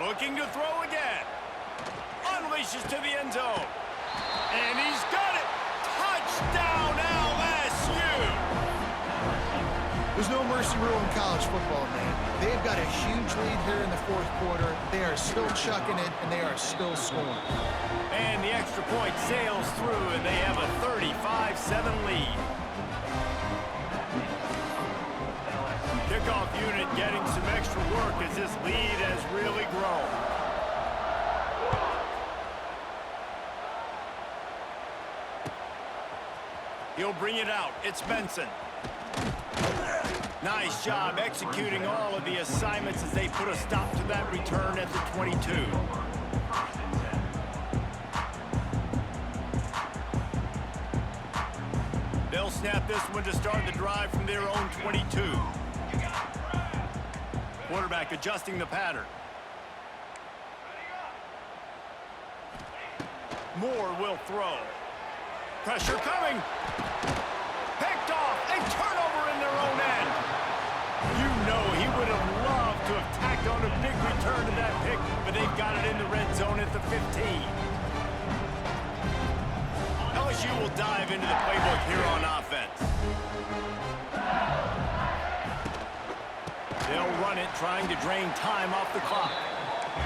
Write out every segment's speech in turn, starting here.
Looking to throw again. Unleashes to the end zone. And he's got it. Touchdown, LSU. There's no mercy rule in college football, man. They've got a huge lead here in the fourth quarter. They are still chucking it, and they are still scoring. And the extra point sails through, and they have a 35-7 lead. Kickoff unit getting some extra work as this lead has really grown. He'll bring it out. It's Benson. Nice job executing all of the assignments as they put a stop to that return at the 22. They'll snap this one to start the drive from their own 22. Quarterback adjusting the pattern. Moore will throw. Pressure coming. Picked off. A turnover in their own end. You know he would have loved to have tacked on a big return to that pick, but they've got it in the red zone at the 15. LSU will dive into the playbook here on offense. They'll run it, trying to drain time off the clock.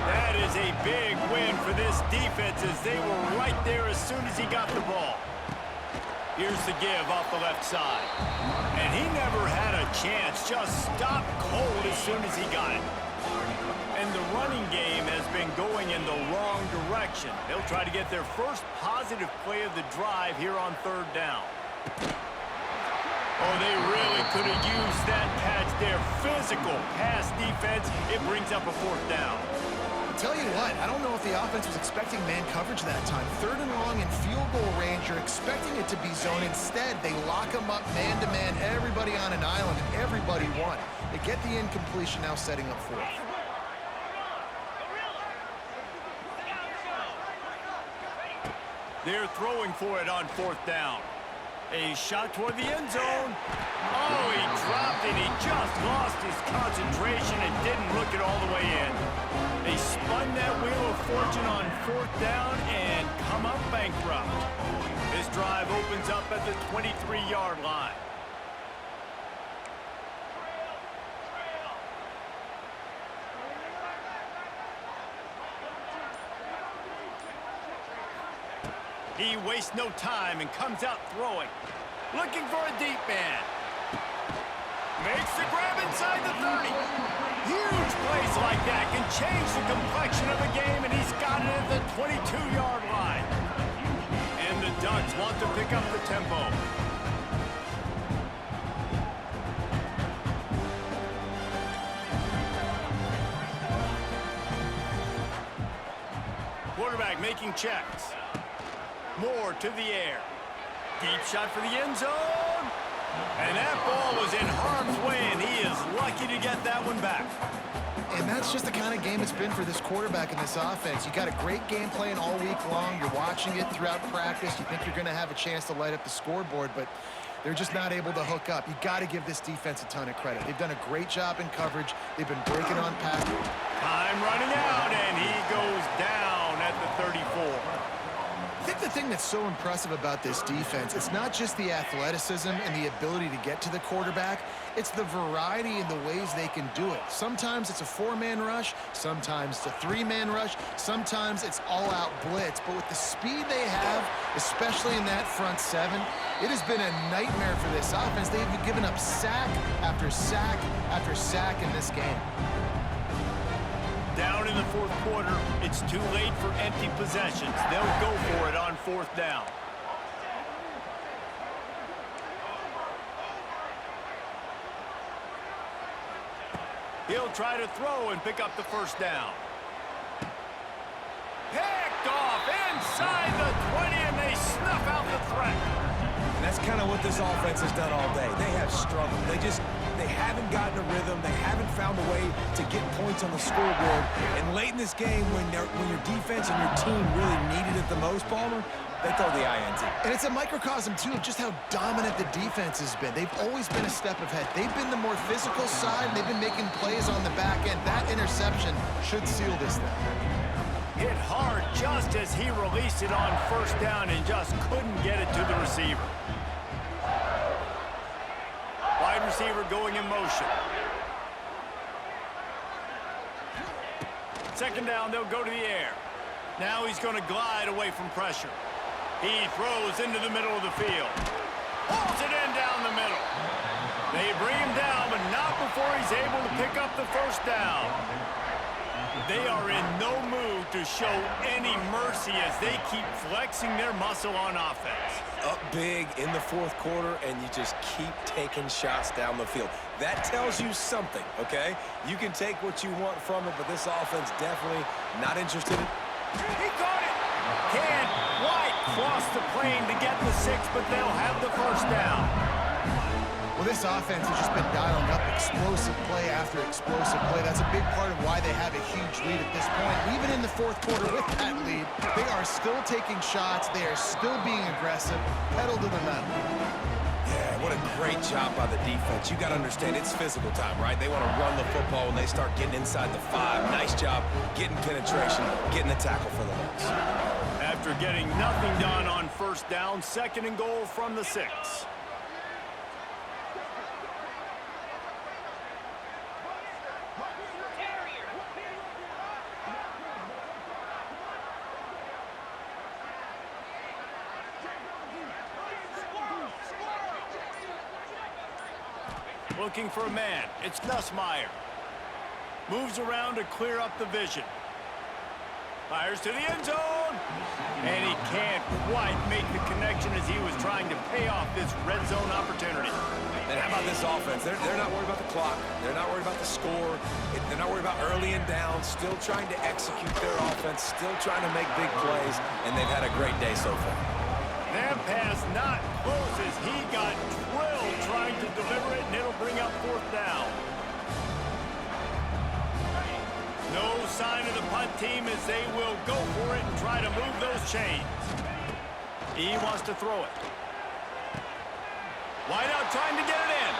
That is a big win for this defense as they were right there as soon as he got the ball. Here's the give off the left side. And he never had a chance, just stopped cold as soon as he got it. And the running game has been going in the wrong direction. They'll try to get their first positive play of the drive here on third down. Oh, they really could have used that catch there. Physical pass defense. It brings up a fourth down. Tell you what, I don't know if the offense was expecting man coverage that time. Third and long in field goal range, you're expecting it to be zone. Instead, they lock them up man-to-man, everybody on an island, and everybody won. They get the incompletion, now setting up fourth. They're throwing for it on fourth down. A shot toward the end zone. Oh, he dropped it. He just lost his concentration and didn't look it all the way in. They spun that wheel of fortune on fourth down and come up bankrupt. This drive opens up at the 23-yard line. He wastes no time and comes out throwing. Looking for a deep man. Makes the grab inside the 30. Huge plays like that can change the complexion of a game, and he's got it at the 22-yard line. And the Ducks want to pick up the tempo. Quarterback making checks. Moore to the air. Deep shot for the end zone. And that ball was in harm's way, and he is lucky to get that one back. And that's just the kind of game it's been for this quarterback in this offense. You got a great game plan all week long. You're watching it throughout practice. You think you're going to have a chance to light up the scoreboard, but they're just not able to hook up. You got to give this defense a ton of credit. They've done a great job in coverage. They've been breaking on pass. Time running out, and he goes down at the 34. I think the thing that's so impressive about this defense, it's not just the athleticism and the ability to get to the quarterback, it's the variety in the ways they can do it. Sometimes it's a four-man rush, sometimes it's a three-man rush, sometimes it's all-out blitz. But with the speed they have, especially in that front seven, it has been a nightmare for this offense. They've given up sack after sack after sack in this game. Down in the fourth quarter, it's too late for empty possessions. They'll go for it on fourth down. He'll try to throw and pick up the first down. Picked off inside the 20, and they snuff out the threat. And that's kind of what this offense has done all day. They have struggled. They haven't gotten a rhythm. They haven't found a way to get points on the scoreboard. And late in this game, when your defense and your team really needed it the most, Palmer, they throw the INT. And it's a microcosm, too, of just how dominant the defense has been. They've always been a step ahead. They've been the more physical side, and they've been making plays on the back end. That interception should seal this thing. Hit hard just as he released it on first down and just couldn't get it to the receiver. Wide receiver going in motion. Second down, they'll go to the air. Now he's going to glide away from pressure. He throws into the middle of the field. Pulls it in down the middle. They bring him down, but not before he's able to pick up the first down. They are in no mood to show any mercy as they keep flexing their muscle on offense. Up big in the fourth quarter, and you just keep taking shots down the field. That tells you something, okay? You can take what you want from it, but this offense definitely not interested in... He caught it! Can't quite cross the plane to get the 6, but they'll have the first down. Well, this offense has just been dialing up explosive play after explosive play. That's a big part of why they have a huge lead at this point. Even in the fourth quarter with that lead, they are still taking shots. They are still being aggressive, pedal to the metal. Yeah, what a great job by the defense. You got to understand, it's physical time, right? They want to run the football when they start getting inside the 5. Nice job getting penetration, getting the tackle for the loss. After getting nothing done on first down, second and goal from the 6. Looking for a man. It's Nussmeier. Moves around to clear up the vision. Fires to the end zone. And he can't quite make the connection as he was trying to pay off this red zone opportunity. And how about this offense? They're not worried about the clock. They're not worried about the score. They're not worried about early and down. Still trying to execute their offense. Still trying to make big plays. And they've had a great day so far. That pass not close as he got drilled trying to deliver it, and it'll bring up fourth down. No sign of the punt team as they will go for it and try to move those chains. He wants to throw it. Wide out trying to get it in.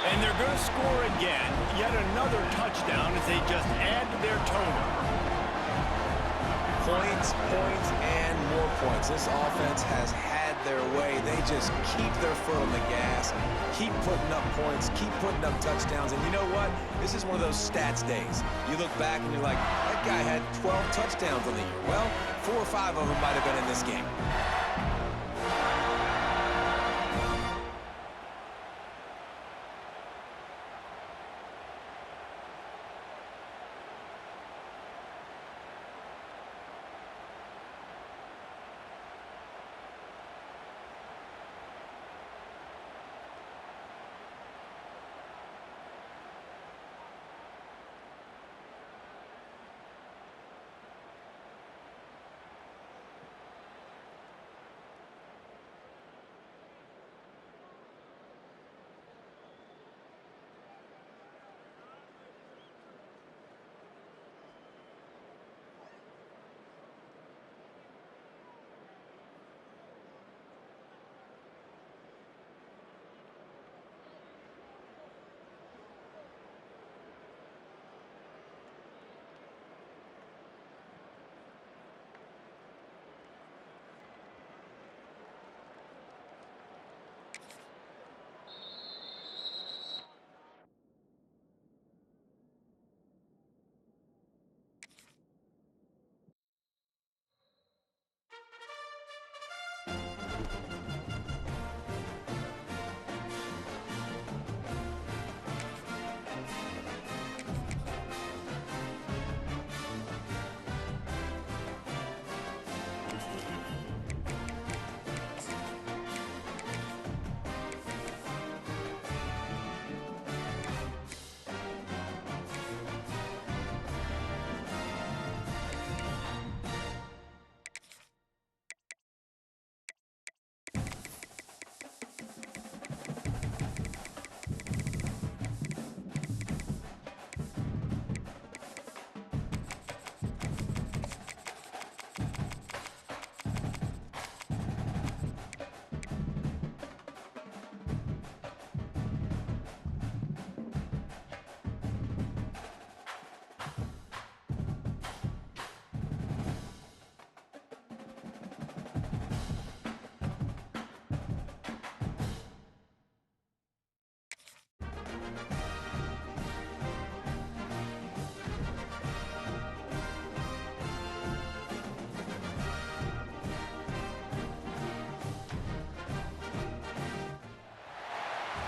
And they're going to score again. Yet another touchdown as they just add to their total. Points, and more points. This offense has had their way. They just keep their foot on the gas, keep putting up points, keep putting up touchdowns. And you know what? This is one of those stats days. You look back and you're like, that guy had 12 touchdowns on the year. Well, 4 or 5 of them might have been in this game.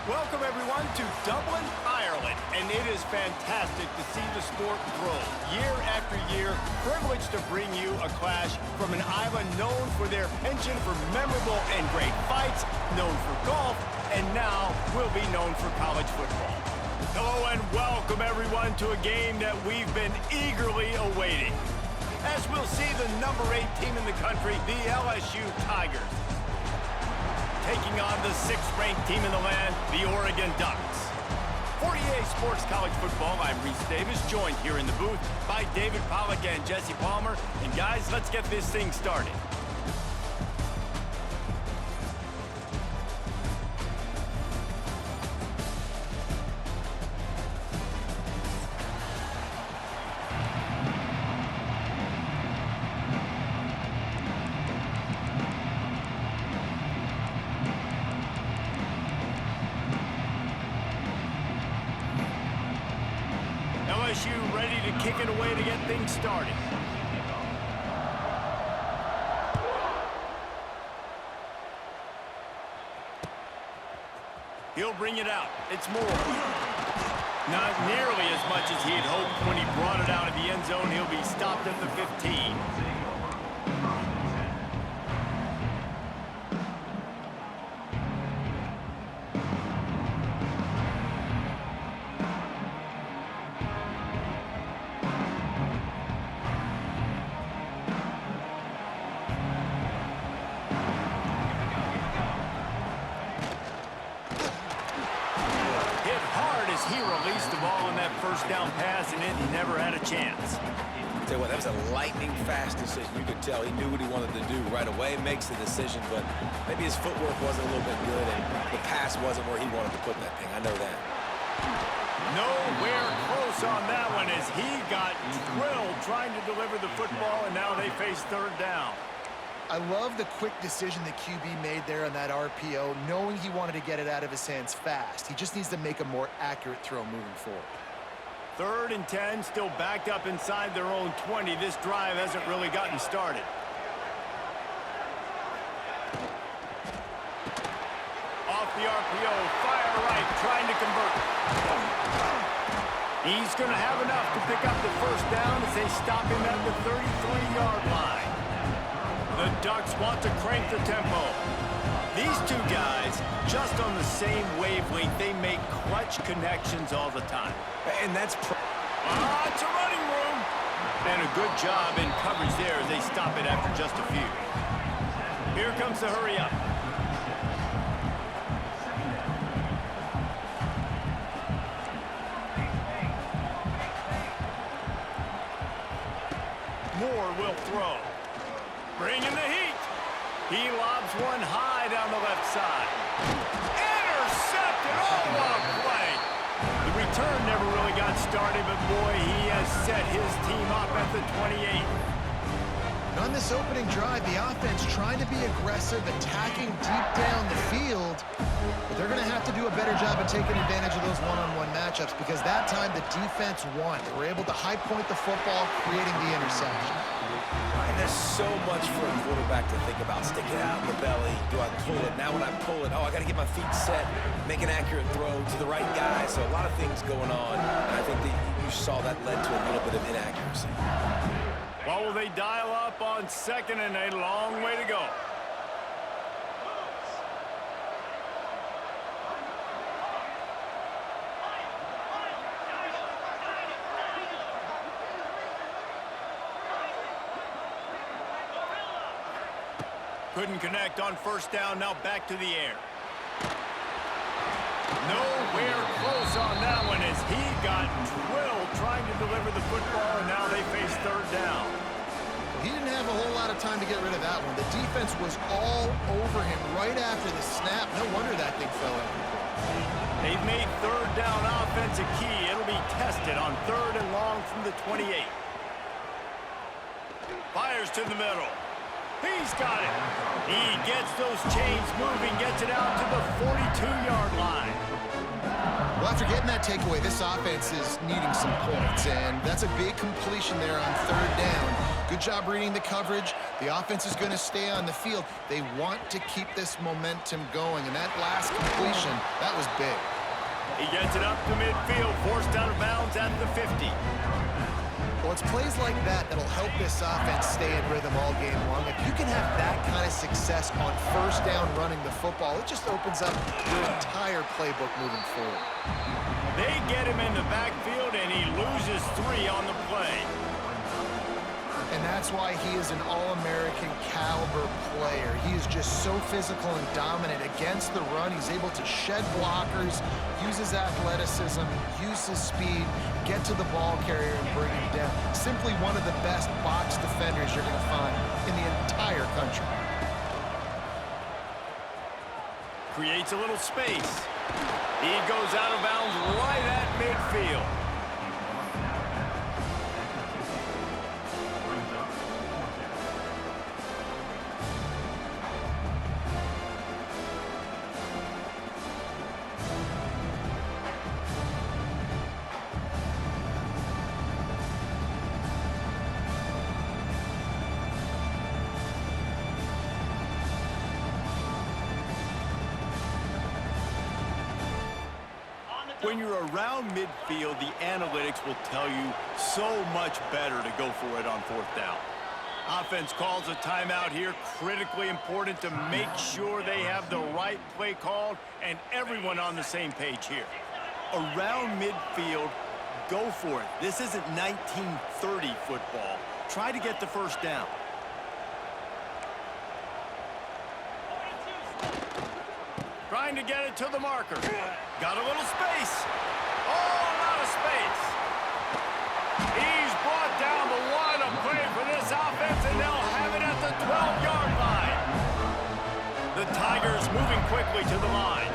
Welcome, everyone, to Dublin, Ireland. And it is fantastic to see the sport grow year after year. Privileged to bring you a clash from an island known for their penchant for memorable and great fights, known for golf, and now will be known for college football. Hello and welcome, everyone, to a game that we've been eagerly awaiting. As we'll see the number 8 team in the country, the LSU Tigers, taking on the 6th-ranked team in the land, the Oregon Ducks. For EA Sports College Football, I'm Reese Davis, joined here in the booth by David Pollack and Jesse Palmer. And guys, let's get this thing started. LSU ready to kick it away to get things started. He'll bring it out. It's Moore. Not nearly as much as he had hoped when he brought it out of the end zone. He'll be stopped at the 15. He released the ball on that first down pass, and it never had a chance. Tell you what, that was a lightning-fast decision. You could tell he knew what he wanted to do right away, makes the decision, but maybe his footwork wasn't a little bit good, and the pass wasn't where he wanted to put that thing. I know that. Nowhere close on that one as he got drilled trying to deliver the football, and now they face third down. I love the quick decision the QB made there on that RPO, knowing he wanted to get it out of his hands fast. He just needs to make a more accurate throw moving forward. 3rd and 10, still backed up inside their own 20. This drive hasn't really gotten started. Off the RPO, fire right, trying to convert. He's going to have enough to pick up the first down as they stop him at the 33-yard line. The Ducks want to crank the tempo. These two guys, just on the same wavelength, they make clutch connections all the time. And that's... It's a running room. And a good job in coverage there as they stop it after just a few. Here comes the hurry up. Moore will throw. Bringing the heat. He lobs one high down the left side. Intercepted. Oh, what a play. The return never really got started, but boy, he has set his team up at the 28. And on this opening drive, the offense trying to be aggressive, attacking deep down the field. But they're going to have to do a better job of taking advantage of those one-on-one matchups because that time the defense won. They were able to high point the football, creating the interception. And there's so much for a quarterback to think about. Stick it out in the belly. Do I pull it? Now when I pull it, I got to get my feet set, make an accurate throw to the right guy. So a lot of things going on. And I think that you saw that led to a little bit of inaccuracy. Well, will they dial up on 2nd and a long way to go? Couldn't connect on first down, now back to the air. Nowhere close on that one as he got drilled trying to deliver the football, and now they face third down. He didn't have a whole lot of time to get rid of that one. The defense was all over him right after the snap. No wonder that thing fell in. They've made third down offense a key. It'll be tested on 3rd and long from the 28. Fires to the middle. He's got it. He gets those chains moving, gets it out to the 42-yard line. Well, after getting that takeaway, this offense is needing some points, and that's a big completion there on third down. Good job reading the coverage. The offense is going to stay on the field. They want to keep this momentum going, and that last completion, that was big. He gets it up to midfield, forced out of bounds at the 50. Well, it's plays like that that'll help this offense stay in rhythm all game long. If you can have that kind of success on first down running the football, it just opens up your entire playbook moving forward. They get him in the backfield, and he loses 3 on the play. And that's why he is an All-American caliber player. He is just so physical and dominant against the run. He's able to shed blockers, use his athleticism, use his speed, get to the ball carrier and bring him down. Simply one of the best box defenders you're going to find in the entire country. Creates a little space. He goes out of bounds right at midfield. When you're around midfield, the analytics will tell you so much better to go for it on fourth down. Offense calls a timeout here, critically important to make sure they have the right play called and everyone on the same page here. Around midfield, go for it. This isn't 1930 football. Try to get the first down. Trying to get it to the marker. Got a little space. Oh, a lot of space. He's brought down, the what a play for this offense, and they'll have it at the 12-yard line. The Tigers moving quickly to the line.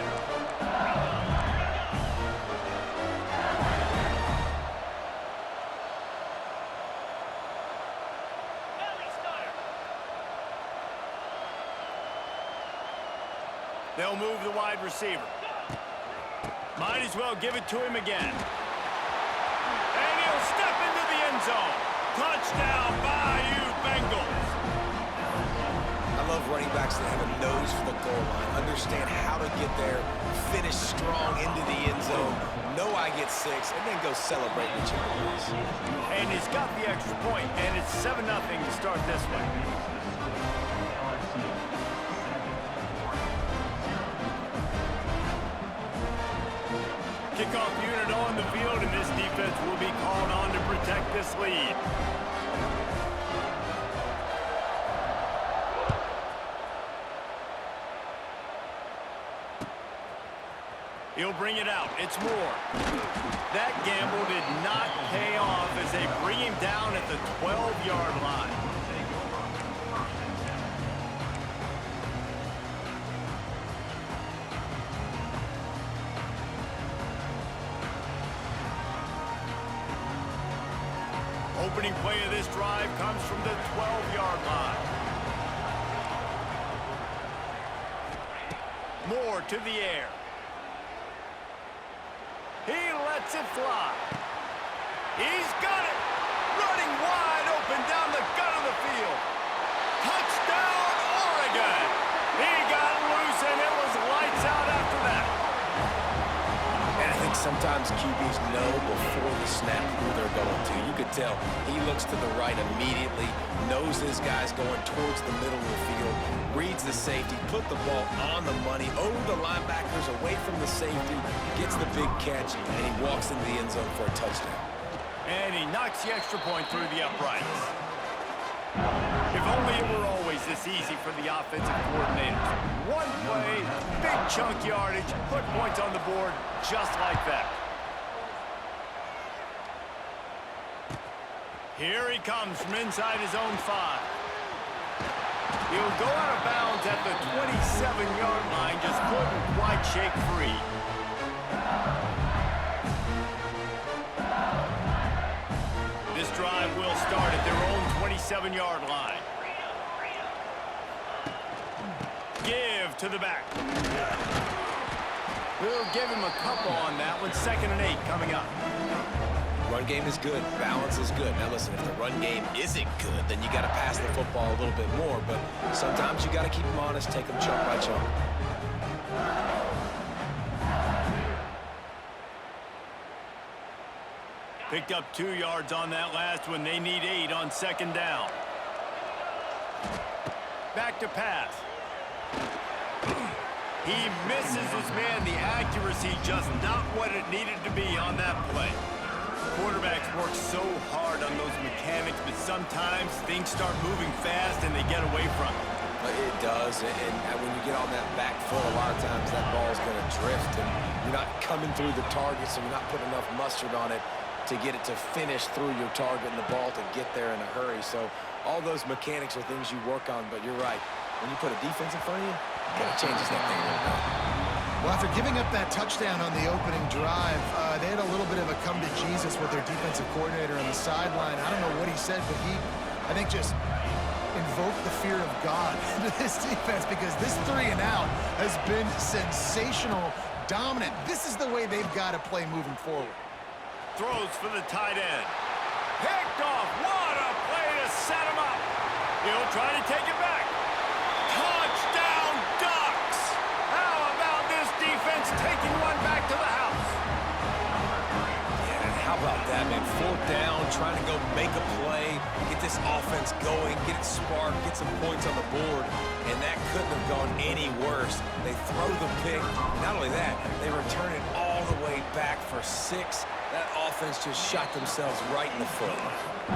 They'll move the wide receiver. Might as well give it to him again. And he'll step into the end zone. Touchdown, Bayou Bengals. I love running backs that have a nose for the goal line, understand how to get there, finish strong into the end zone, know I get 6, and then go celebrate with your boys. And he's got the extra point, and it's 7-0 to start this one. Kickoff unit on the field, and this defense will be called on to protect this lead. He'll bring it out. It's Moore. That gamble did not pay off as they bring him down at the 12-yard line. Opening play of this drive comes from the 12-yard line. Moore to the air. He lets it fly. He's got it. Running wide open down the gut of the field. Touchdown, Oregon. He got loose, and it was lights out after that. And I think sometimes QBs know before the snap who they're going to. You could tell he looks to the right immediately, knows his guy's going towards the middle of the field, reads the safety, put the ball on the money, over the linebackers, away from the safety, gets the big catch, and he walks into the end zone for a touchdown. And he knocks the extra point through the uprights. If only it were always this easy for the offensive coordinators. One play, big chunk yardage, put points on the board just like that. Here he comes from inside his own 5. He'll go out of bounds at the 27-yard line, just couldn't quite shake free. This drive will start at their own 27-yard line. Give to the back. We'll give him a couple on that one. 2nd and 8 coming up. Run game is good. Balance is good. Now, listen, if the run game isn't good, then you got to pass the football a little bit more. But sometimes you got to keep them honest, take them chunk by chunk. Picked up 2 yards on that last one. They need 8 on 2nd down. Back to pass. He misses his man. The accuracy just not what it needed to be on that play. Quarterbacks work so hard on those mechanics, but sometimes things start moving fast and they get away from it. It does, and when you get on that back foot, a lot of times that ball's going to drift, and you're not coming through the target, so you're not putting enough mustard on it to get it to finish through your target and the ball to get there in a hurry. So all those mechanics are things you work on, but you're right. When you put a defense in front of you, it kind of changes that thing a little bit. Well, after giving up that touchdown on the opening drive, they had a little bit of a come to Jesus with their defensive coordinator on the sideline. I don't know what he said, but he, I think, just invoked the fear of God into this defense, because this 3 and out has been sensational, dominant. This is the way they've got to play moving forward. Throws for the tight end. Picked off. What a play to set him up. He'll try to take it back. Touchdown, Ducks! How about this defense taking one back to the house? Yeah, and how about that, man? 4th down, trying to go make a play, get this offense going, get it sparked, get some points on the board, and that couldn't have gone any worse. They throw the pick. Not only that, they return it all the way back for 6. That offense just shot themselves right in the foot.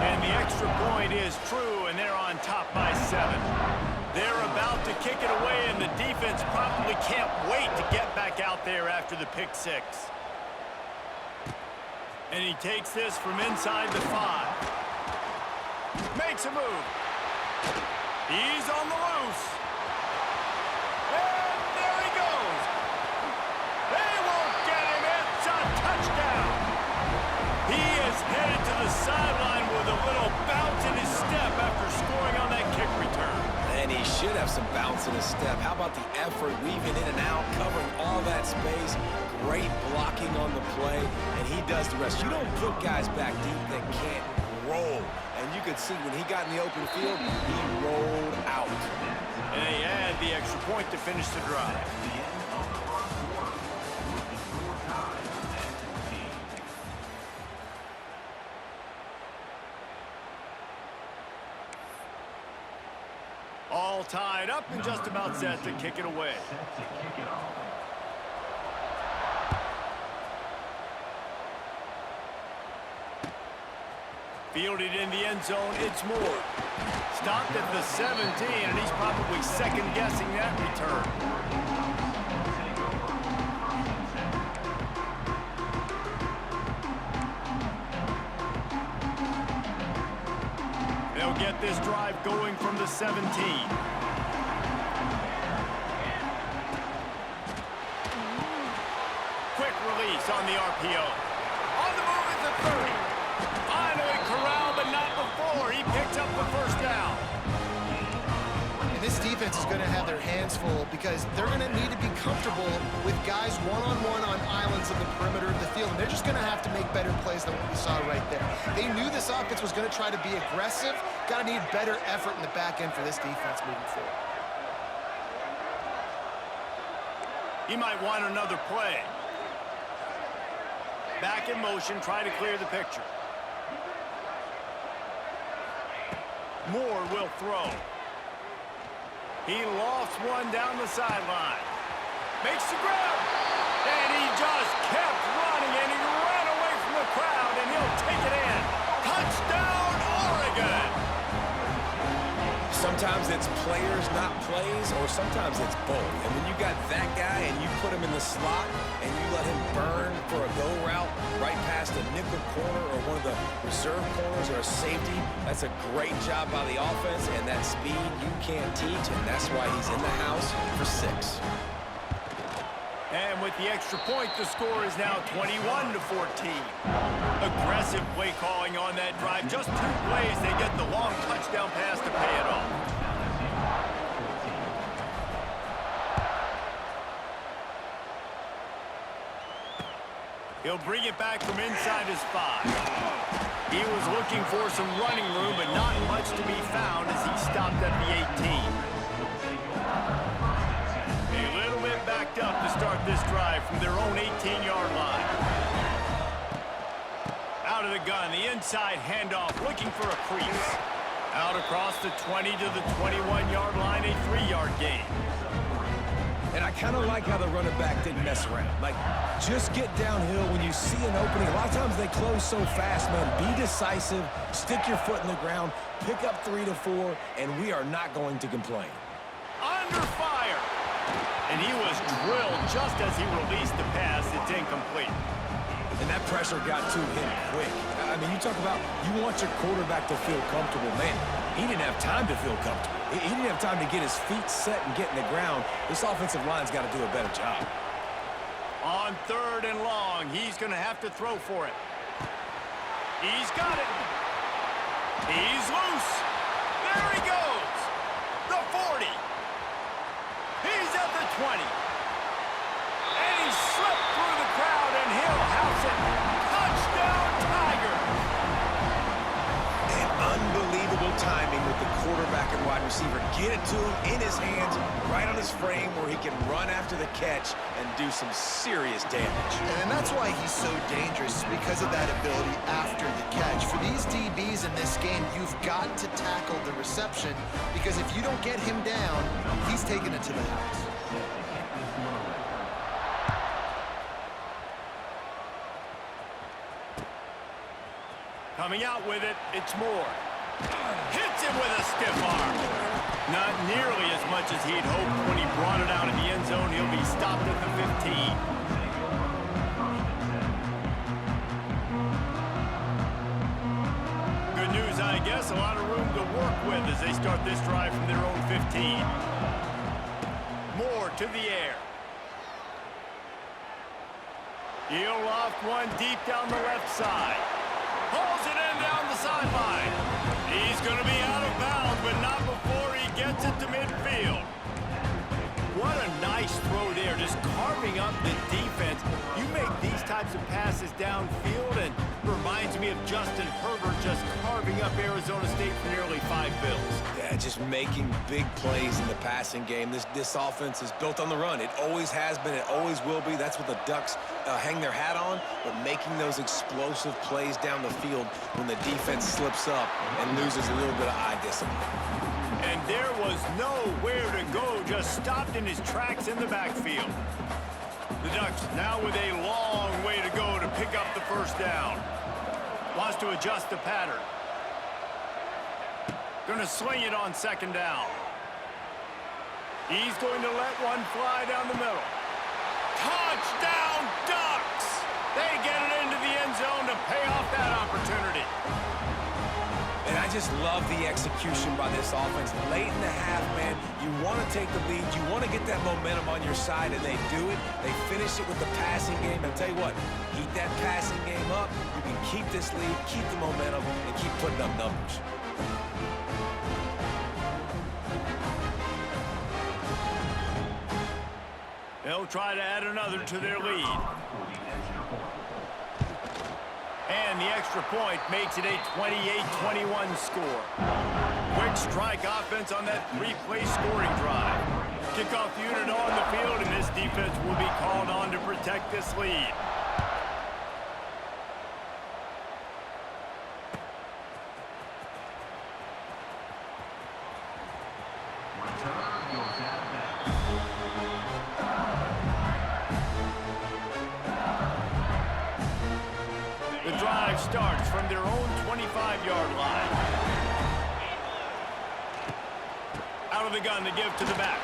And the extra point is true, and they're on top by 7. They're about to kick it away, and the defense probably can't wait to get back out there after the pick 6. And he takes this from inside the 5. Makes a move. He's on the loose. And there he goes. They won't get him. It's a touchdown. He is headed to the sideline with a little bounce in his step after scoring on that kick return. And he should have some bounce in his step. How about the effort, weaving in and out, covering all that space, great blocking on the play, and he does the rest. You don't put guys back deep that can't roll. And you could see when he got in the open field, he rolled out. And they add the extra point to finish the drive. All tied up and just about set to kick it away. Fielded in the end zone, it's Moore. Stopped at the 17, and he's probably second-guessing that return. They'll get this drive going from the 17. Quick release on the RPO. On the move at the 30. Finally corralled, but not before. He picks up the first down. And this defense is going to have their hands full, because they're going to need to be comfortable with guys one-on-one on islands in the perimeter of the field. And they're just going to have to make better plays than what we saw right there. They knew this offense was going to try to be aggressive. Got to need better effort in the back end for this defense moving forward. He might want another play. Back in motion, trying to clear the picture. Moore will throw. He lofts one down the sideline. Makes the grab. And he just kept running, and he ran away from the crowd, and he'll take it in. Touchdown, Oregon! Sometimes it's players, not plays, or sometimes it's both. And when you got that guy and you put him in the slot and you let him burn for a go route right past a nickel corner or one of the reserve corners or a safety, that's a great job by the offense, and that speed you can't teach, and that's why he's in the house for 6. And with the extra point, the score is now 21-14. Aggressive play calling on that drive. Just 2 plays, they get the long touchdown pass to pay it off. He'll bring it back from inside his 5. He was looking for some running room, but not much to be found as he stopped at the 18. A little bit backed up to start this drive from their own 18-yard line. Out of the gun, the inside handoff, looking for a crease. Out across the 20 to the 21-yard line, a 3-yard gain. And I kind of like how the running back didn't mess around. Like, just get downhill when you see an opening. A lot of times they close so fast, man. Be decisive, stick your foot in the ground, pick up 3 to 4, and we are not going to complain. Under fire. And he was drilled just as he released the pass. It's incomplete. And that pressure got to him quick. I mean, you talk about you want your quarterback to feel comfortable. Man, he didn't have time to feel comfortable. He didn't have time to get his feet set and get in the ground. This offensive line's got to do a better job. On 3rd and long, he's going to have to throw for it. He's got it. He's loose. There he goes. The 40. He's at the 20. And he slipped through the crowd, and he'll house it. Touchdown, Tigers. And unbelievable timing with the quarterback and wide receiver. Get it to him in his hands, right on his frame, where he can run after the catch and do some serious damage. And that's why he's so dangerous, because of that ability after the catch. For these DBs in this game, you've got to tackle the reception, because if you don't get him down, he's taking it to the house. Coming out with it, it's Moore. Hits him with a stiff arm. Not nearly as much as he'd hoped when he brought it out of the end zone. He'll be stopped at the 15. Good news, I guess. A lot of room to work with as they start this drive from their own 15. Moore to the air. He'll loft one deep down the left side. Pulls it in down the sideline. He's going to be out of bounds, but not before he gets it to midfield. What a nice throw there, just carving up the defense. You make these types of passes downfield, and reminds me of Justin Herbert just carving up Arizona State for nearly 5 bills. Yeah, just making big plays in the passing game. This offense is built on the run. It always has been. It always will be. That's what the Ducks hang their hat on, but making those explosive plays down the field when the defense slips up and loses a little bit of eye discipline. And there was nowhere to go, just stopped in his tracks in the backfield. The Ducks now with a long way to go to pick up the first down. Wants to adjust the pattern. Going to sling it on 2nd down. He's going to let one fly down the middle. Touchdown, Ducks! They get it into the end zone to pay off that opportunity. And I just love the execution by this offense. Late in the half, man, you want to take the lead. You want to get that momentum on your side, and they do it. They finish it with the passing game. And I'll tell you what, keep that passing game up. You can keep this lead, keep the momentum, and keep putting up numbers. They'll try to add another to their lead. And the extra point makes it a 28-21 score. Quick strike offense on that 3-play scoring drive. Kickoff unit on the field, and this defense will be called on to protect this lead. Starts from their own 25-yard line. Out of the gun to give to the back.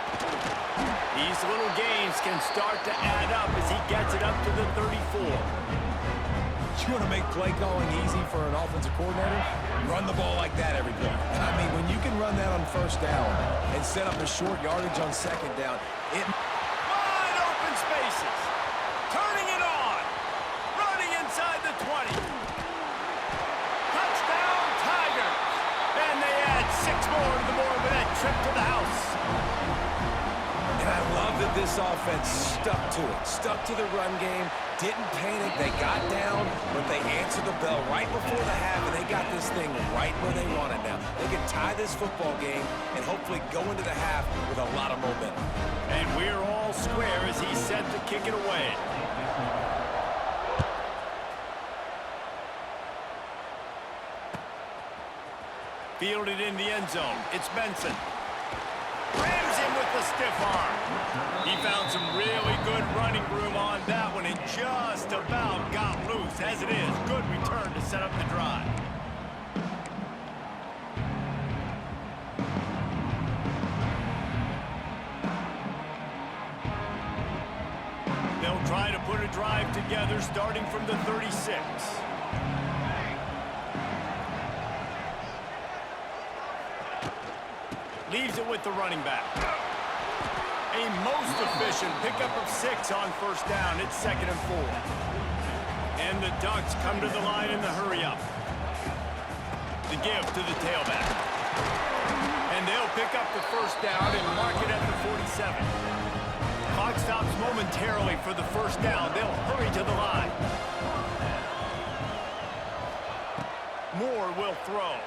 These little gains can start to add up as he gets it up to the 34. You want to make play calling easy for an offensive coordinator? Run the ball like that every play. I mean, when you can run that on 1st down and set up a short yardage on 2nd down, it... Wide open spaces. Turning it on. Running inside the 20. More to the board with that trip to the house. And I love that this offense stuck to it. Stuck to the run game, didn't panic. They got down, but they answered the bell right before the half, and they got this thing right where they want it now. They can tie this football game and hopefully go into the half with a lot of momentum. And we're all square as he's set to kick it away. Fielded in the end zone. It's Benson. Rams him with the stiff arm. He found some really good running room on that one and just about got loose. As it is, good return to set up the drive. They'll try to put a drive together starting from the 36. Leaves it with the running back. A most efficient pickup of 6 on first down. It's 2nd and 4. And the Ducks come to the line in the hurry-up. The give to the tailback. And they'll pick up the first down and mark it at the 47. Clock stops momentarily for the first down. They'll hurry to the line. Moore will throw.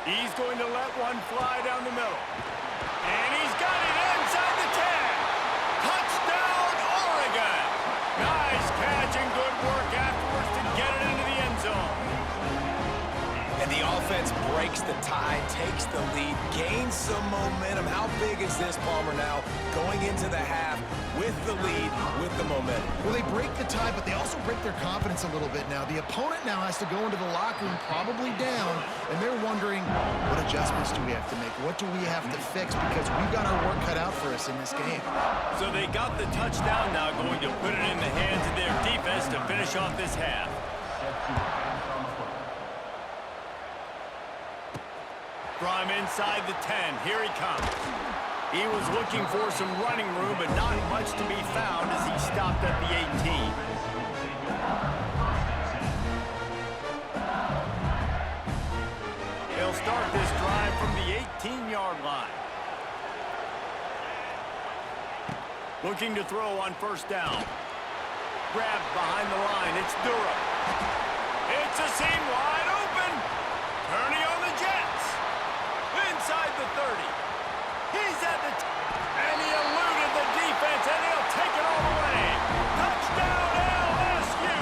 He's going to let one fly down the middle. And he's got it inside the 10. Touchdown, Oregon. Nice catch and good work afterwards to get it into the end zone. And the offense breaks the tie, takes the lead, gains some momentum. How big is this, Palmer, now going into the half with the lead, with the momentum? Well, they break the tie, but they also break their confidence a little bit now. The opponent now has to go into the locker room probably down, and they're wondering, what adjustments do we have to make? What do we have to fix? Because we've got our work cut out for us in this game. So they got the touchdown now, going to put it in the hands of their defense to finish off this half. From inside the 10, here he comes. He was looking for some running room, but not much to be found as he stopped at the 18. They'll start this drive from the 18-yard line. Looking to throw on first down. Grabbed behind the line, it's Durham. It's a seam wide open. Turning on the Jets. Inside the 30. He's at the and he eluded the defense, and he'll take it all the way. Touchdown, LSU!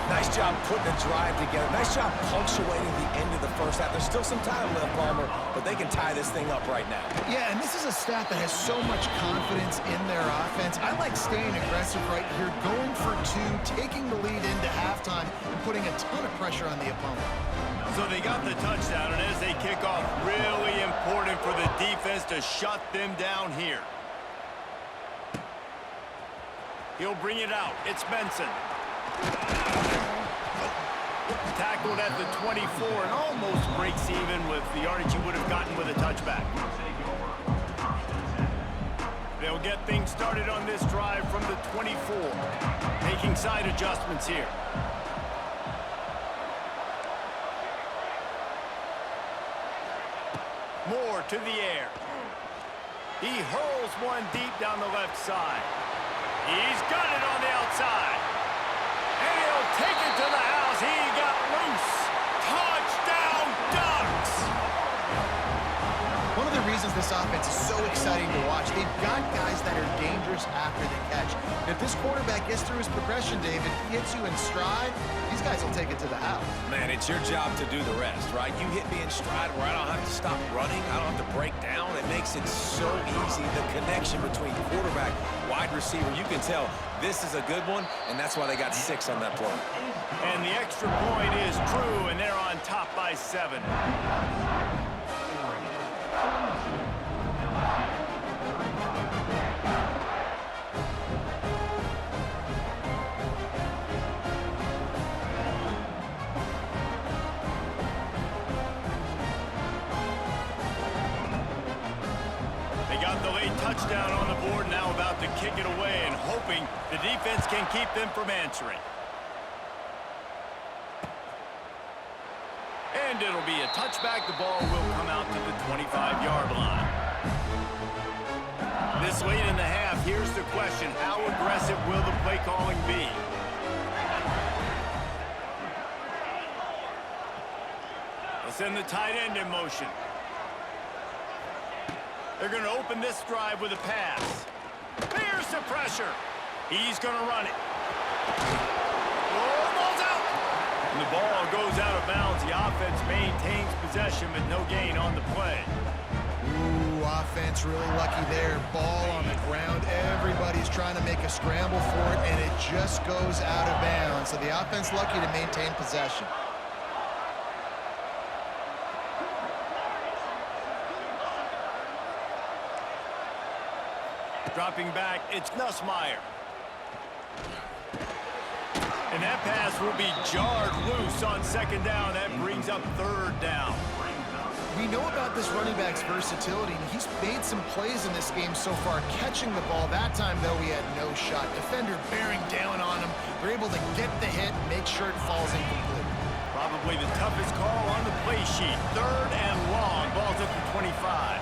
Nice job putting the drive together. Nice job punctuating the end of the first half. There's still some time left, Palmer, but they can tie this thing up right now. Yeah, and this is a staff that has so much confidence in their offense. I like staying aggressive right here, going for 2, taking the lead into halftime, and putting a ton of pressure on the opponent. So they got the touchdown, and as they kick off, really important for the defense to shut them down here. He'll bring it out. It's Benson. Tackled at the 24 and almost breaks even with the yardage he would have gotten with a touchback. They'll get things started on this drive from the 24. Making side adjustments here. Moore to the air. He hurls one deep down the left side. He's got it on the outside. And he'll take it to the house. He got loose. Touchdown, Ducks! One of the reasons this offense is so exciting to watch, they've got guys that are dangerous after the catch. And if this quarterback gets through his progression, David, hits you in stride, these guys will take it to the house. Man, it's your job to do the rest, right? You hit me in stride where I don't have to stop running. I don't have to break down. It makes it so easy. The connection between quarterback, wide receiver, you can tell this is a good one, and that's why they got 6 on that play. And the extra point is true, and they're on top by 7. Touchdown on the board, now about to kick it away and hoping the defense can keep them from answering. And it'll be a touchback. The ball will come out to the 25-yard line. This late in the half, here's the question. How aggressive will the play calling be? They'll send the tight end in motion. They're going to open this drive with a pass. There's the pressure. He's going to run it. Oh, ball's out. And the ball goes out of bounds. The offense maintains possession, but no gain on the play. Ooh, offense really lucky there. Ball on the ground. Everybody's trying to make a scramble for it, and it just goes out of bounds. So the offense lucky to maintain possession. Dropping back, it's Nussmeier. And that pass will be jarred loose on second down. That brings up third down. We know about this running back's versatility, and he's made some plays in this game so far, catching the ball. That time, though, he had no shot. Defender bearing down on him. They're able to get the hit and make sure it falls incomplete. Probably the toughest call on the play sheet. Third and long. Ball's at the 25.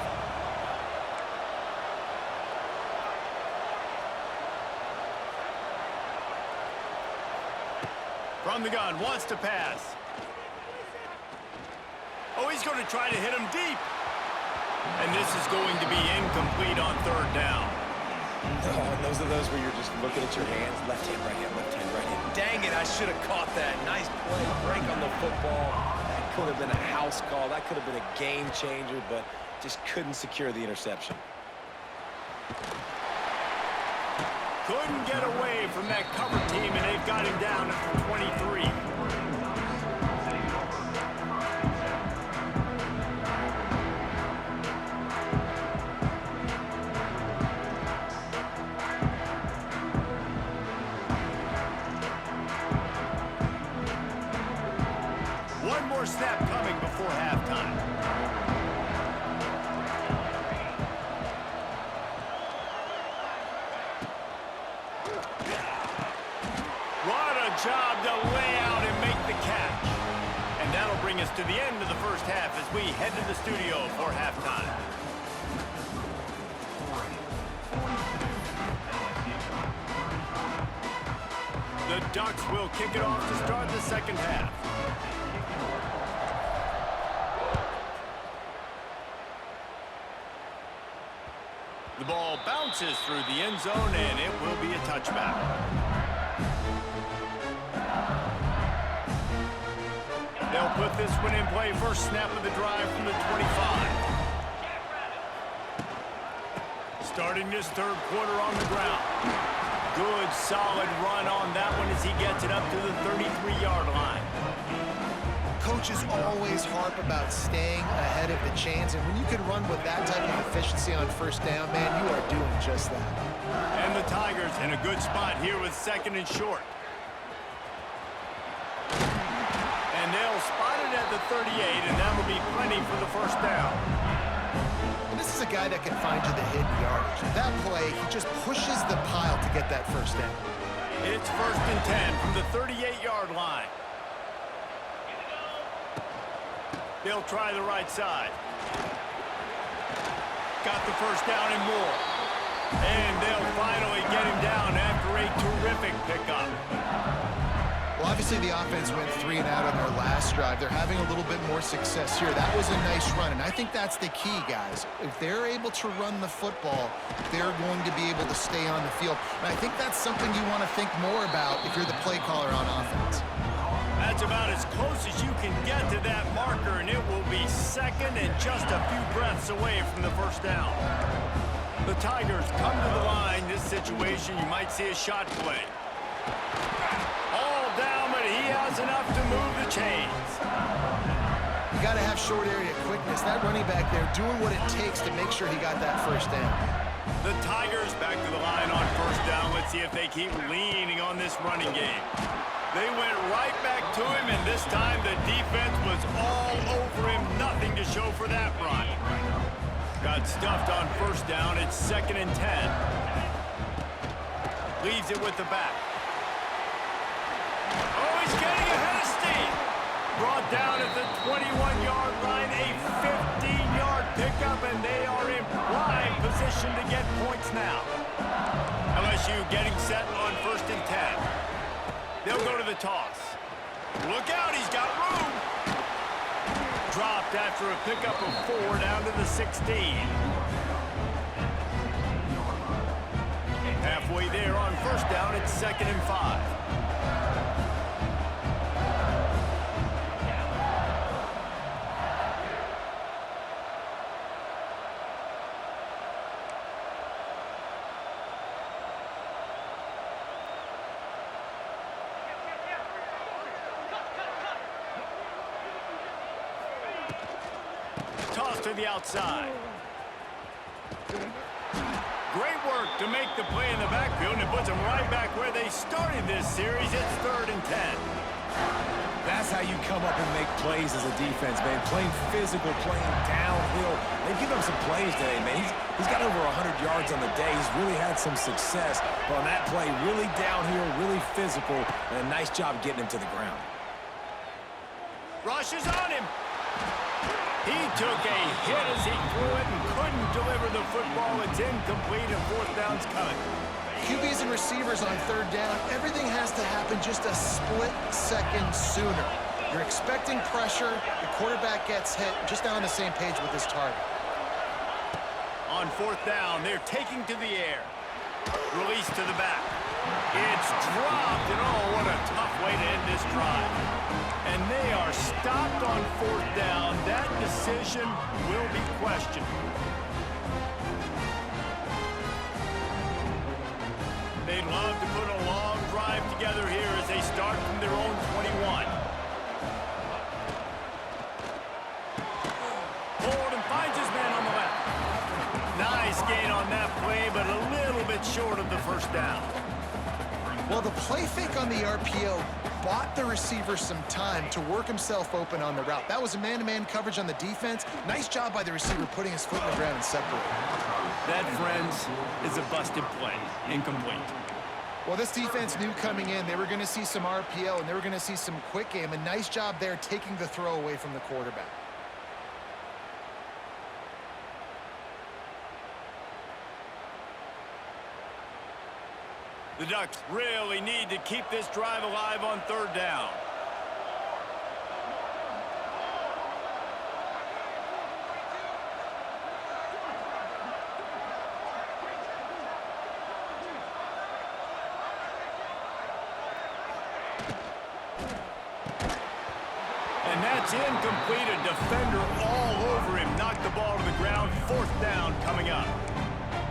From the gun, wants to pass. Oh, he's going to try to hit him deep. And this is going to be incomplete on third down. Oh, and those are those where you're just looking at your hands. Left hand, right hand, left hand, right hand. Dang it, I should have caught that. Nice play, break on the football. That could have been a house call. That could have been a game changer, but just couldn't secure the interception. Couldn't get away from that cover team, and they've got him down at the 23. One more snap coming before halftime. Job to lay out and make the catch. And that'll bring us to the end of the first half as we head to the studio for halftime. The Ducks will kick it off to start the second half. The ball bounces through the end zone, and it will be a touchback. They'll put this one in play. First snap of the drive from the 25. Starting this third quarter on the ground. Good, solid run on that one as he gets it up to the 33-yard line. Coaches always harp about staying ahead of the chains, and when you can run with that type of efficiency on first down, man, you are doing just that. And the Tigers in a good spot here with second and short. And they'll spot it at the 38, and that'll be plenty for the first down. And this is a guy that can find you the hidden yardage. That play, he just pushes the pile to get that first down. It's first and 10 from the 38-yard line. They'll try the right side. Got the first down and more. And they'll finally get him down after a terrific pickup. Well, obviously the offense went 3 and out on their last drive. They're having a little bit more success here. That was a nice run, and I think that's the key, guys. If they're able to run the football, they're going to be able to stay on the field. And I think that's something you want to think more about if you're the play caller on offense. That's about as close as you can get to that marker, and it will be second and just a few breaths away from the first down. The Tigers come to the line. This situation, you might see a shot play. All down, but he has enough to move the chains. You got to have short area quickness. That running back there doing what it takes to make sure he got that first down. The Tigers back to the line on first down. Let's see if they keep leaning on this running game. They went right back to him, and this time the defense was all over him. Nothing to show for that run. Got stuffed on first down. It's second and 10. Leaves it with the back. Oh, he's getting ahead of steam. Brought down at the 21-yard line. A 15-yard pickup, and they are in prime position to get points now. LSU getting set on 1st and 10. They'll go to the toss. Look out, he's got room. Dropped after a pickup of 4 down to the 16. Halfway there on 1st down, it's 2nd and 5. Toss to the outside. Great work to make the play in the backfield, and it puts them right back where they started this series. It's 3rd and 10. That's how you come up and make plays as a defense, man. Playing physical, playing downhill. They've given him some plays today, man. He's got over 100 yards on the day. He's really had some success. But on that play, really downhill, really physical, and a nice job getting him to the ground. Rush is on him. He took a hit as he threw it and couldn't deliver the football. It's incomplete and 4th down's coming. QBs and receivers on 3rd down, everything has to happen just a split second sooner. You're expecting pressure, the quarterback gets hit, just not on the same page with his target. On 4th down, they're taking to the air. Release to the back. It's dropped, and oh, what a tough way to end this drive. And they are stopped on 4th down. That decision will be questioned. They'd love to put a long drive together here as they start from their own 21. Holden finds his man on the left. Nice gain on that play, but a little bit short of the 1st down. Well, the play fake on the RPO bought the receiver some time to work himself open on the route. That was a man-to-man coverage on the defense. Nice job by the receiver putting his foot in the ground and separating. That, friends, is a busted play. Incomplete. Well, this defense knew coming in they were going to see some RPO and they were going to see some quick game. A nice job there taking the throw away from the quarterback. The Ducks really need to keep this drive alive on 3rd down. And that's incomplete. A defender all over him. Knocked the ball to the ground. 4th down coming up.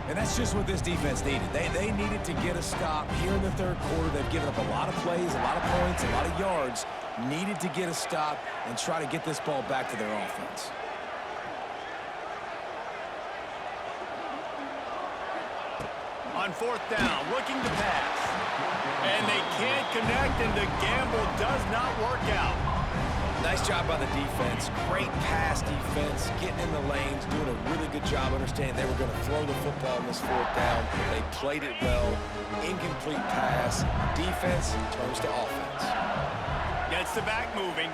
And that's just what this defense needed. They needed to get a stop here in the 3rd quarter. They've given up a lot of plays, a lot of points, a lot of yards. Needed to get a stop and try to get this ball back to their offense. On 4th down, looking to pass. And they can't connect, and the gamble does not work out. Nice job by the defense. Great pass defense, getting in the lanes, doing a really good job understanding they were going to throw the football in this 4th down. They played it well. Incomplete pass. Defense turns to offense. Gets the back moving.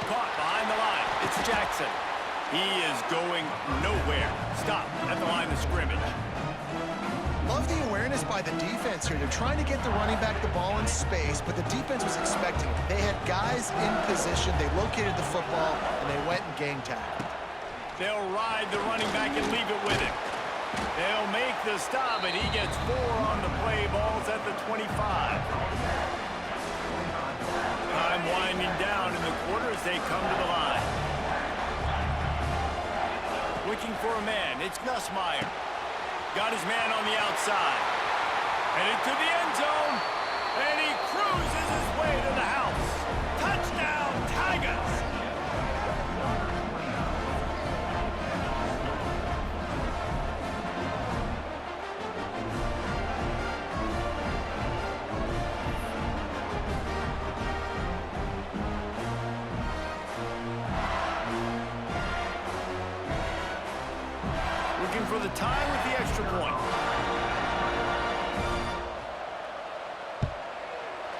Caught behind the line. It's Jackson. He is going nowhere. Stop at the line of scrimmage. Love the awareness by the defense here. They're trying to get the running back the ball in space, but the defense was expecting it. They had guys in position. They located the football, and they went and gang tackled. They'll ride the running back and leave it with him. They'll make the stop, and he gets 4 on the play. Ball's at the 25. Time winding down in the quarter as they come to the line. Looking for a man. It's Nussmeier. Got his man on the outside. Headed to the end zone. And he cruises his way to the house. Touchdown, Tigers! Looking for the tie with the extra point.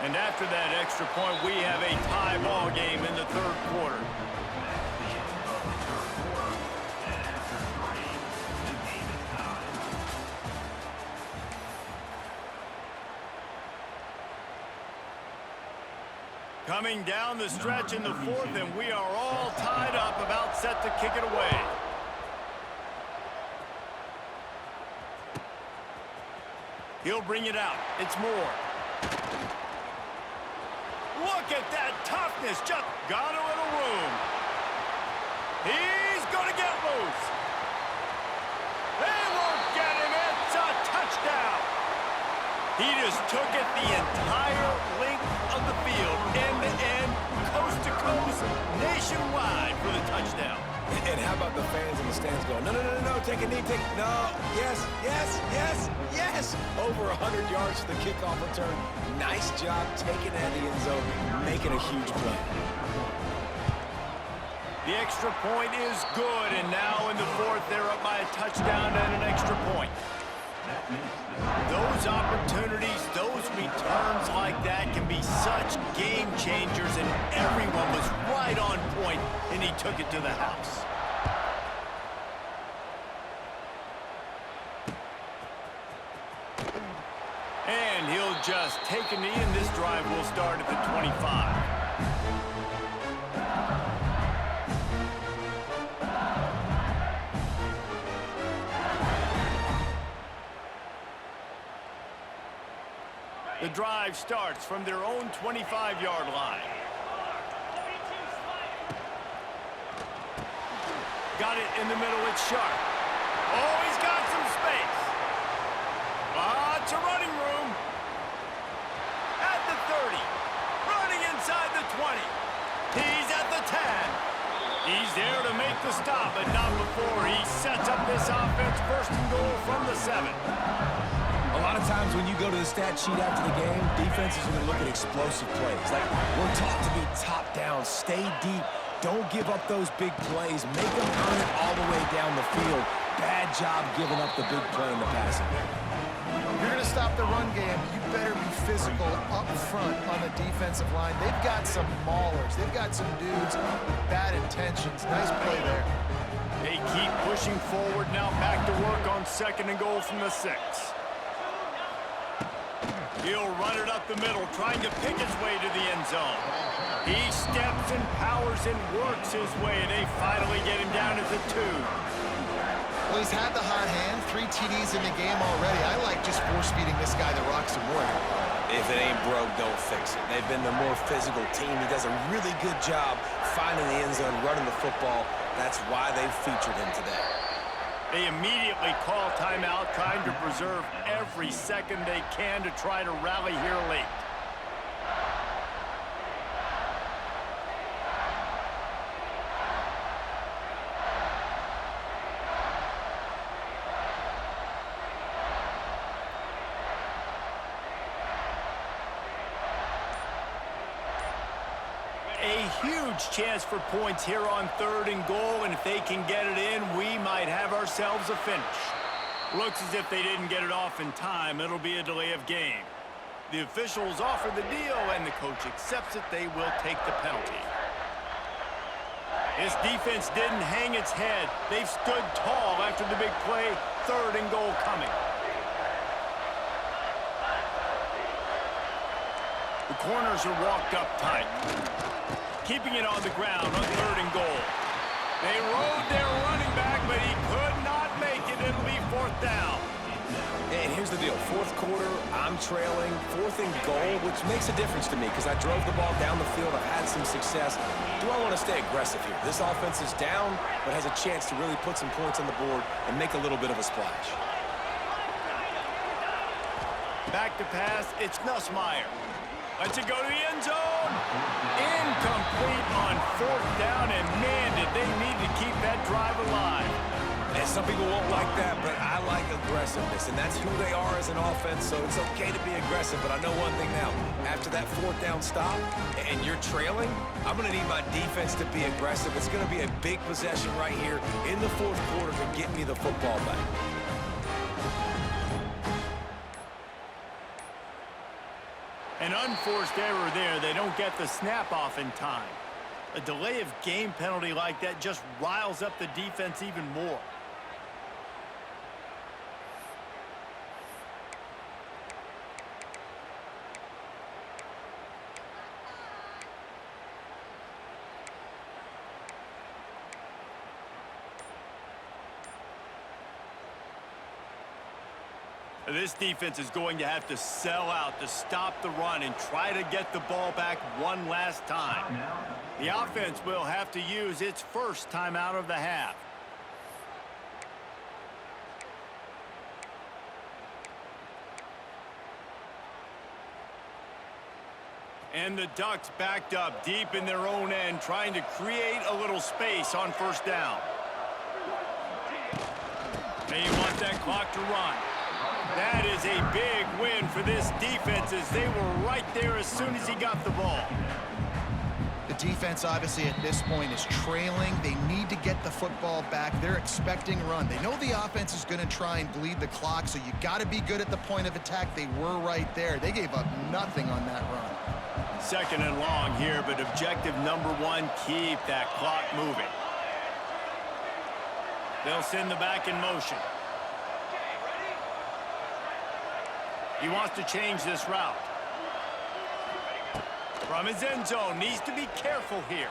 And after that extra point, we have a tie ball game in the 3rd quarter. Coming down the stretch in the fourth, and we are all tied up, about set to kick it away. He'll bring it out. It's Moore. Look at that toughness. Just got a little room. He's going to get loose. They won't get him. It's a touchdown. He just took it the entire length of the field, end to end, coast to coast, nationwide for the touchdown. And how about the fans in the stands going, no, no, no, no, take a knee, no, yes, yes, yes, yes. Over 100 yards for the kickoff return. Nice job taking it out of the end zone, making a huge play. The extra point is good, and now in the fourth, they're up by a touchdown and an extra point. Those opportunities, those returns like that can be such game changers, and everyone was right on point, and he took it to the house. And he'll just take a knee, and this drive will start at the 25. The drive starts from their own 25-yard line. Got it in the middle. It's Sharp. Oh, he's got some space. Lots of running room. At the 30. Running inside the 20. He's at the 10. He's there to make the stop, but not before he sets up this offense. First and goal from the 7. A lot of times when you go to the stat sheet after the game, defenses are going to look at explosive plays. Like, we're taught to be top down, stay deep, don't give up those big plays, make them earn it all the way down the field. Bad job giving up the big play in the passing game. If you're going to stop the run game, you better be physical up front on the defensive line. They've got some maulers. They've got some dudes with bad intentions. Nice play there. They keep pushing forward now, back to work on second and goal from the 6. He'll run it up the middle, trying to pick his way to the end zone. He steps and powers and works his way. They finally get him down at the 2. Well, he's had the hot hand, 3 TDs in the game already. I like just force-feeding this guy the rock some more. If it ain't broke, don't fix it. They've been the more physical team. He does a really good job finding the end zone, running the football. That's why they've featured him today. They immediately call timeout, trying to preserve every second they can to try to rally here late. A huge chance for points here on third and goal, and if they can get it in, we might have ourselves a finish. Looks as if they didn't get it off in time. It'll be a delay of game. The officials offer the deal, and the coach accepts it. They will take the penalty. This defense didn't hang its head. They've stood tall after the big play. Third and goal coming. The corners are walked up tight. Keeping it on the ground on third and goal. They rode their running back, but he could not make it. It'll be fourth down. And here's the deal. Fourth quarter, I'm trailing. Fourth and goal, which makes a difference to me because I drove the ball down the field. I've had some success. Do I want to stay aggressive here? This offense is down, but has a chance to really put some points on the board and make a little bit of a splash. Back to pass. It's Nussmeier. Lets it go to the end zone. Incomplete on fourth down, and man, did they need to keep that drive alive. And some people won't like that, but I like aggressiveness, and that's who they are as an offense, so it's okay to be aggressive, but I know one thing now. After that fourth down stop, and you're trailing, I'm going to need my defense to be aggressive. It's going to be a big possession right here in the fourth quarter to get me the football back. An unforced error there. They don't get the snap off in time. A delay of game penalty like that just riles up the defense even more. This defense is going to have to sell out to stop the run and try to get the ball back one last time. The offense will have to use its first timeout of the half. And the Ducks backed up deep in their own end, trying to create a little space on first down. They want that clock to run. That is a big win for this defense as they were right there as soon as he got the ball. The defense, obviously, at this point is trailing. They need to get the football back. They're expecting run. They know the offense is going to try and bleed the clock, so you got to be good at the point of attack. They were right there. They gave up nothing on that run. Second and long here, but objective number one, keep that clock moving. They'll send the back in motion. He wants to change this route. From his end zone, needs to be careful here.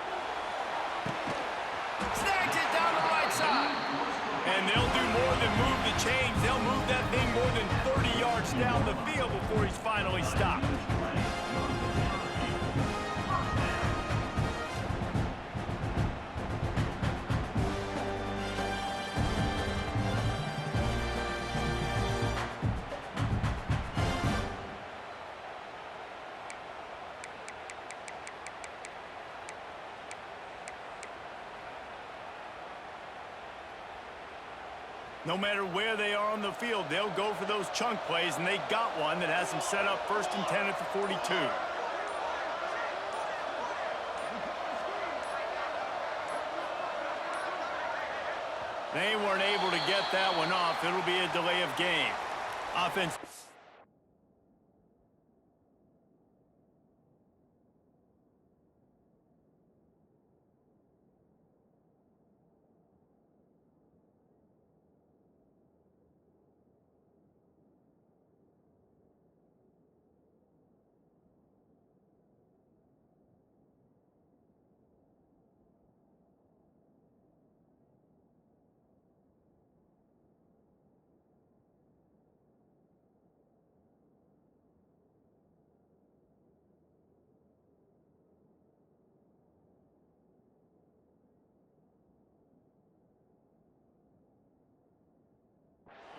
Snags it down the right side. And they'll do more than move the chains. They'll move that thing more than 30 yards down the field before he's finally stopped. No matter where they are on the field, they'll go for those chunk plays, and they got one that has them set up 1st and 10 at the 42. They weren't able to get that one off. It'll be a delay of game. Offense.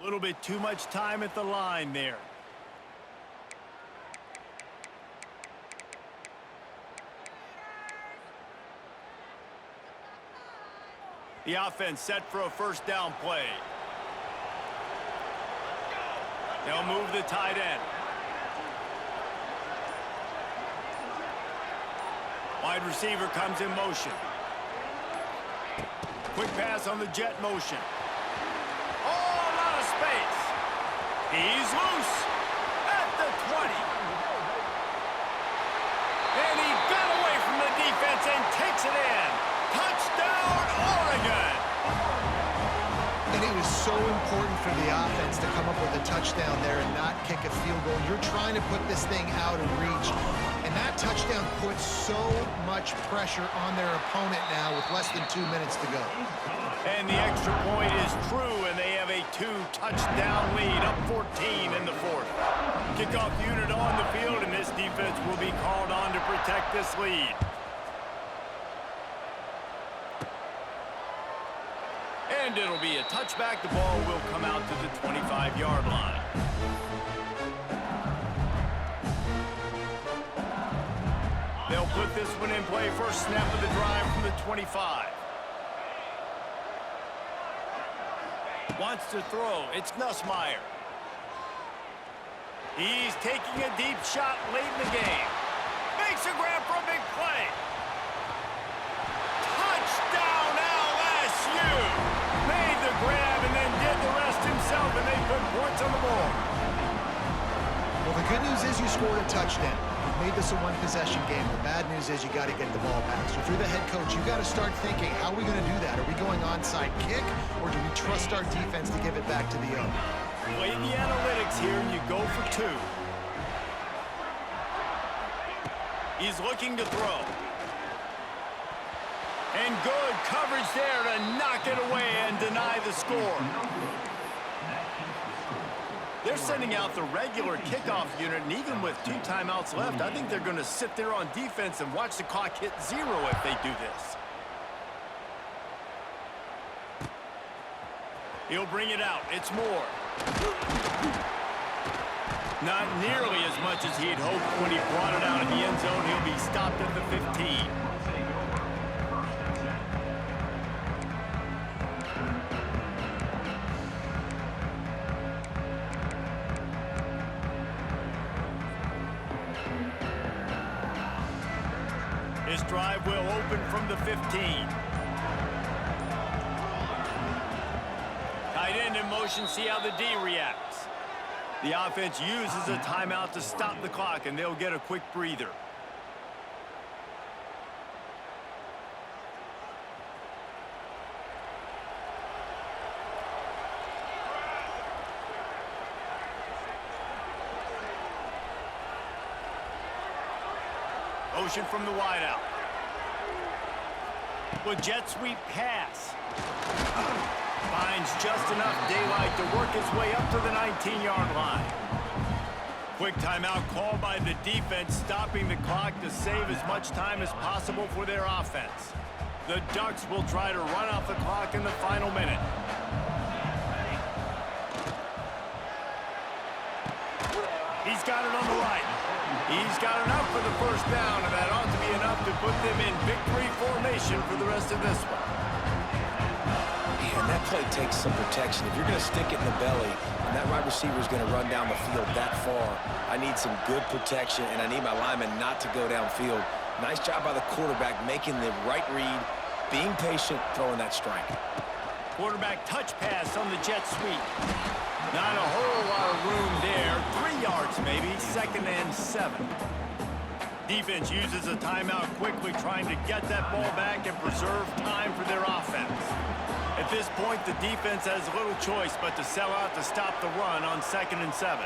A little bit too much time at the line there. The offense set for a first down play. They'll move the tight end. Wide receiver comes in motion. Quick pass on the jet motion. He's loose at the 20. And he got away from the defense and takes it in. Touchdown, Oregon! And it was so important for the offense to come up with a touchdown there and not kick a field goal. You're trying to put this thing out of reach. And that touchdown puts so much pressure on their opponent now with less than 2 minutes to go. And the extra point is true, and they have a 2-touchdown lead, up 14 in the fourth. Kickoff unit on the field, and this defense will be called on to protect this lead. And it'll be a touchback. The ball will come out to the 25-yard line. They'll put this one in play. First snap of the drive from the 25. Wants to throw. It's Nussmeier. He's taking a deep shot late in the game. Makes a grab for a big play. Touchdown LSU. Made the grab and then did the rest himself, and they put points on the board. Well, the good news is you scored a touchdown. You've made this a one-possession game. The bad news is you got to get the ball back. So if you're the head coach, you got to start thinking, how are we going to do that? Are we going onside kick, or do we trust our defense to give it back to the O? Play the analytics here, and you go for 2. He's looking to throw. And good coverage there to knock it away and deny the score. They're sending out the regular kickoff unit, and even with 2 timeouts left, I think they're going to sit there on defense and watch the clock hit 0 if they do this. He'll bring it out. It's Moore. Not nearly as much as he had hoped when he brought it out in the end zone. He'll be stopped at the 15. This drive will open from the 15. Tight end in motion, see how the D reacts. The offense uses a timeout to stop the clock, and they'll get a quick breather. Motion from the wideout. With jet sweep pass. Finds just enough daylight to work his way up to the 19-yard line. Quick timeout called by the defense, stopping the clock to save as much time as possible for their offense. The Ducks will try to run off the clock in the final minute. He's got it on the right. He's got enough for the first down, and that ought to be enough to put them in victory formation for the rest of this one. Man, that play takes some protection. If you're going to stick it in the belly and that wide receiver is going to run down the field that far, I need some good protection, and I need my lineman not to go downfield. Nice job by the quarterback making the right read, being patient, throwing that strike. Quarterback touch pass on the jet sweep. Not a whole lot of room there. 3 yards maybe, 2nd and 7. Defense uses a timeout quickly, trying to get that ball back and preserve time for their offense. At this point, the defense has little choice but to sell out to stop the run on 2nd and 7.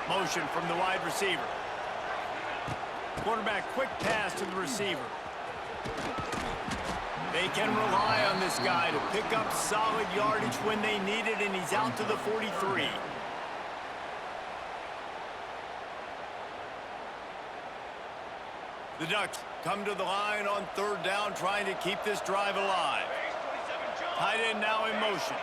Motion from the wide receiver. Quarterback quick pass to the receiver. They can rely on this guy to pick up solid yardage when they need it, and he's out to the 43. The Ducks come to the line on 3rd down, trying to keep this drive alive. Tight end now in motion.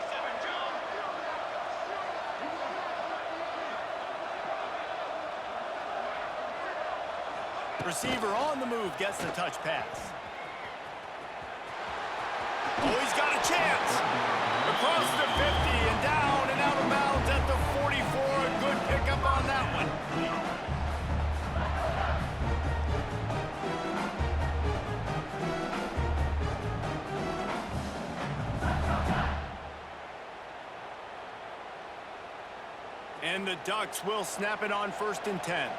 Receiver on the move, gets the touch pass. Oh, he's got a chance. Across the 50 and down and out of bounds at the 44. A good pickup on that one. And the Ducks will snap it on 1st and 10.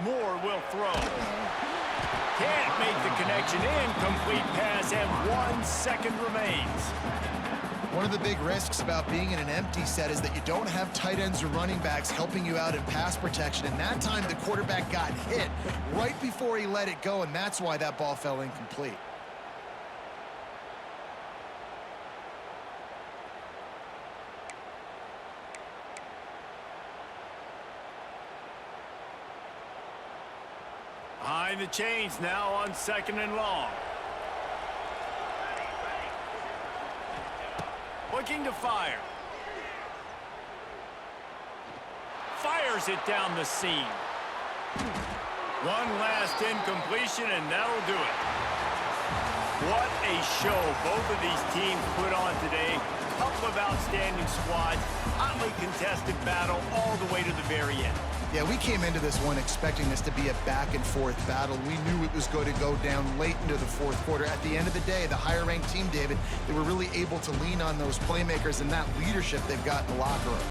Moore will throw. Can't make the connection. Incomplete pass, and 1 second remains. One of the big risks about being in an empty set is that you don't have tight ends or running backs helping you out in pass protection. And that time the quarterback got hit right before he let it go, and that's why that ball fell incomplete. Behind the chains now on 2nd and long. Looking to fire. Fires it down the seam. One last incompletion, and that'll do it. What a show both of these teams put on today. Couple of outstanding squads. Hotly contested battle all the way to the very end. Yeah, we came into this one expecting this to be a back-and-forth battle. We knew it was going to go down late into the 4th quarter. At the end of the day, the higher-ranked team, David, they were really able to lean on those playmakers and that leadership they've got in the locker room.